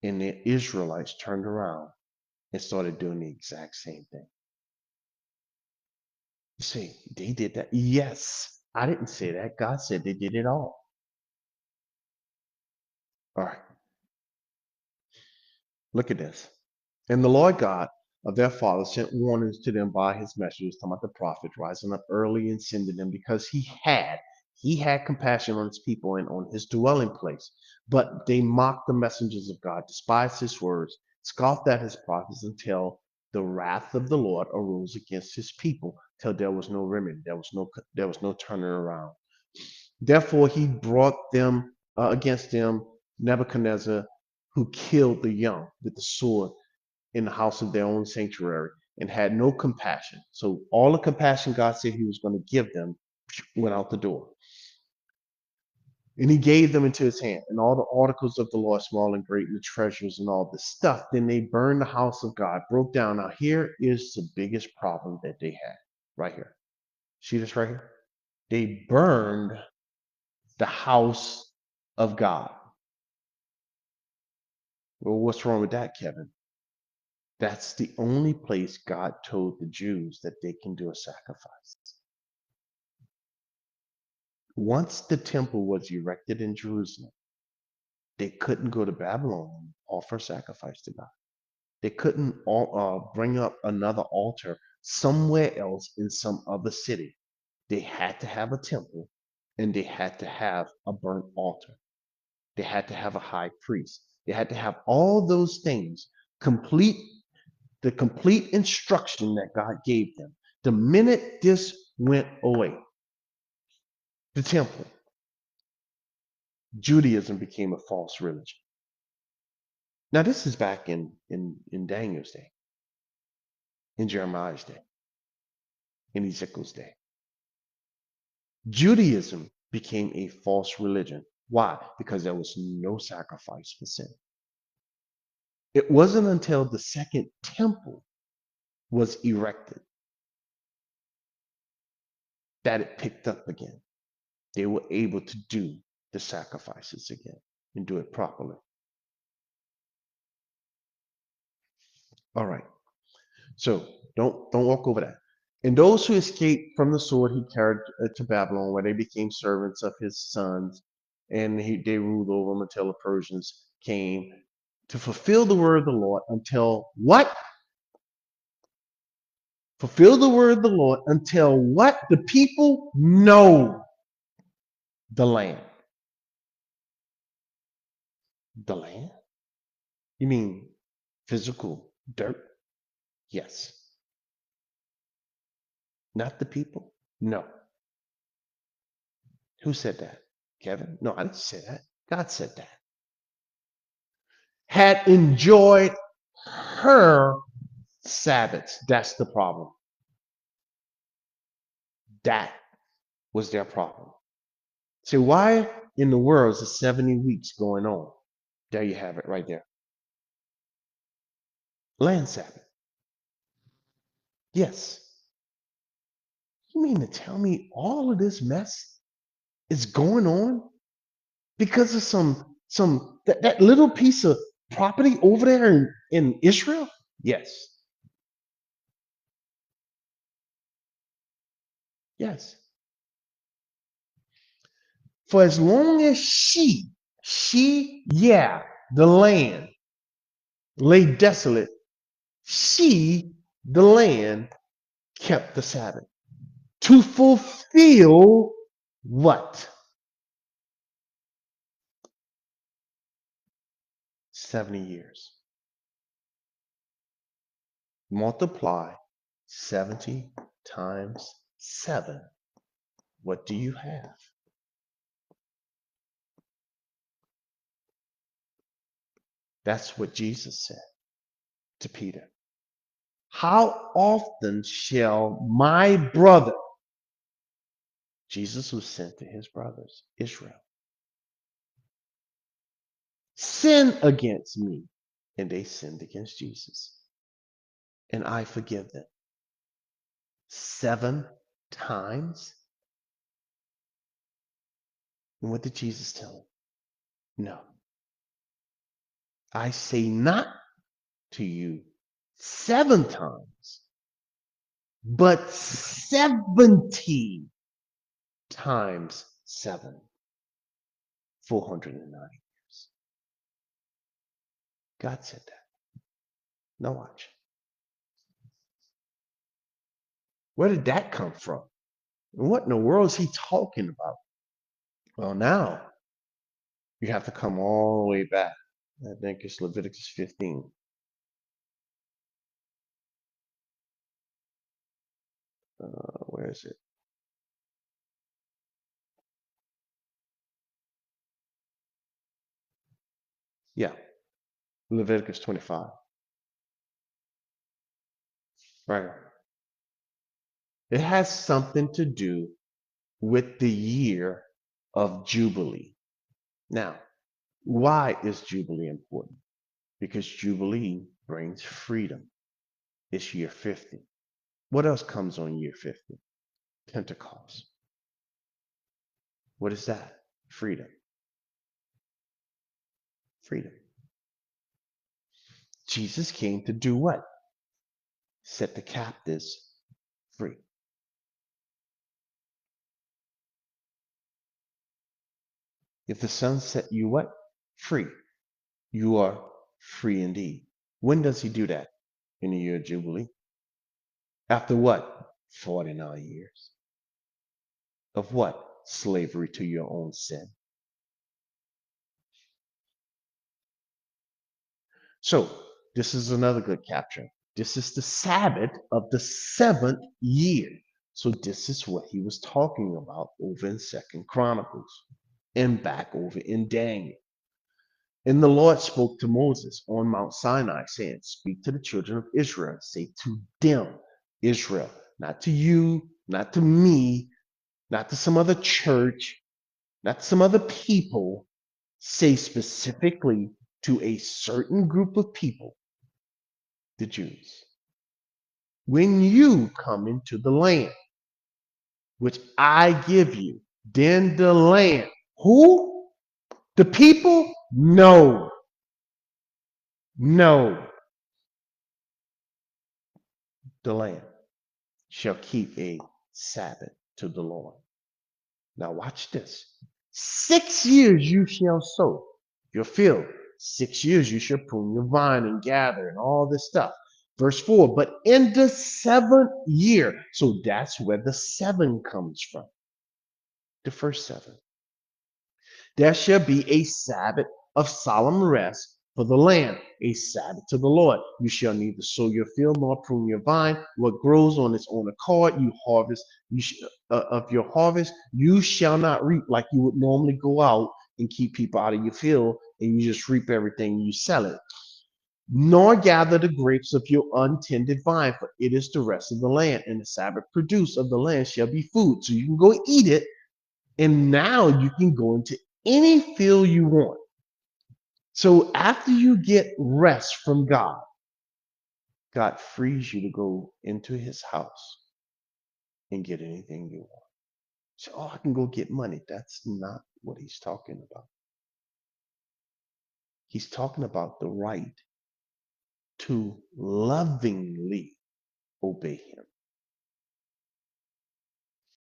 And the Israelites turned around and started doing the exact same thing. You say, they did that? Yes. I didn't say that. God said they did it all. All right. Look at this. And the Lord God of their fathers sent warnings to them by his messengers, talking about the prophets, rising up early and sending them, because he had compassion on his people and on his dwelling place. But they mocked the messengers of God, despised his words, scoffed at his prophets, until the wrath of the Lord arose against his people, till there was no remedy, there was no turning around. Therefore he brought them against them Nebuchadnezzar, who killed the young with the sword in the house of their own sanctuary, and had no compassion. So all the compassion God said he was going to give them went out the door. And he gave them into his hand, and all the articles of the Lord, small and great, and the treasures and all the stuff. Then they burned the house of God, broke down. Now here is the biggest problem that they had, right here. See this right here? They burned the house of God. Well, what's wrong with that, Kevin? That's the only place God told the Jews that they can do a sacrifice. Once the temple was erected in Jerusalem, they couldn't go to Babylon and offer sacrifice to God. They couldn't bring up another altar somewhere else in some other city. They had to have a temple, and they had to have a burnt altar. They had to have a high priest. They had to have all those things complete, the complete instruction that God gave them. The minute this went away, the temple, Judaism became a false religion. Now, this is back in Daniel's day, in Jeremiah's day, in Ezekiel's day. Judaism became a false religion. Why? Because there was no sacrifice for sin. It wasn't until the second temple was erected that it picked up again. They were able to do the sacrifices again and do it properly. All right. So don't walk over that. And those who escaped from the sword he carried to Babylon, where they became servants of his sons, and they ruled over them until the Persians came to fulfill the word of the Lord until what? Fulfill the word of the Lord until what? The people know the land. The land? You mean physical dirt? Yes. Not the people? No. Who said that? Kevin? No, I didn't say that. God said that. Had enjoyed her Sabbaths. That's the problem. That was their problem. So why in the world is the 70 weeks going on? There you have it right there. Land Sabbath. Yes. You mean to tell me all of this mess is going on because of that little piece of property over there in Israel? Yes. Yes. For as long as yeah, the land lay desolate, the land, kept the Sabbath to fulfill what? 70 years. Multiply 70 times 7. What do you have? That's what Jesus said to Peter. How often shall my brother, Jesus was sent to his brothers, Israel, sin against me? And they sinned against Jesus. And I forgive them 7 times? And what did Jesus tell them? No. I say not to you 7 times, but 70 times 7, 490 years. God said that. Now watch. Where did that come from? What in the world is he talking about? Well, now you have to come all the way back. I think it's Leviticus 15. Where is it? Yeah, Leviticus 25. Right. It has something to do with the year of Jubilee. Now, why is Jubilee important? Because Jubilee brings freedom. It's year 50. What else comes on year 50? Pentecost. What is that? Freedom. Freedom. Jesus came to do what? Set the captives free. If the Son set you what? Free. You are free indeed. When does he do that? In the year of Jubilee. After what? 49 years. Of what? Slavery to your own sin. So, this is another good capture. This is the Sabbath of the 7th year. So, this is what he was talking about over in 2nd Chronicles and back over in Daniel. And the Lord spoke to Moses on Mount Sinai, saying, speak to the children of Israel, say to them, Israel, not to you, not to me, not to some other church, not some other people, say specifically to a certain group of people, the Jews. When you come into the land, which I give you, then the land. Who? The people? No. No. The land shall keep a Sabbath to the Lord. Now watch this. 6 years you shall sow your field. 6 years you shall prune your vine and gather and all this stuff. Verse 4, but in the 7th year, so that's where the 7 comes from. The first 7. There shall be a Sabbath of solemn rest for the land, a Sabbath to the Lord. You shall neither sow your field nor prune your vine. What grows on its own accord, you harvest. Of your harvest, you shall not reap like you would normally go out and keep people out of your field and you just reap everything and you sell it. Nor gather the grapes of your untended vine, for it is the rest of the land, and the Sabbath produce of the land shall be food. So you can go eat it, and now you can go into any field you want. So after you get rest from God, God frees you to go into his house and get anything you want. So, oh, I can go get money. That's not what he's talking about. He's talking about the right to lovingly obey him.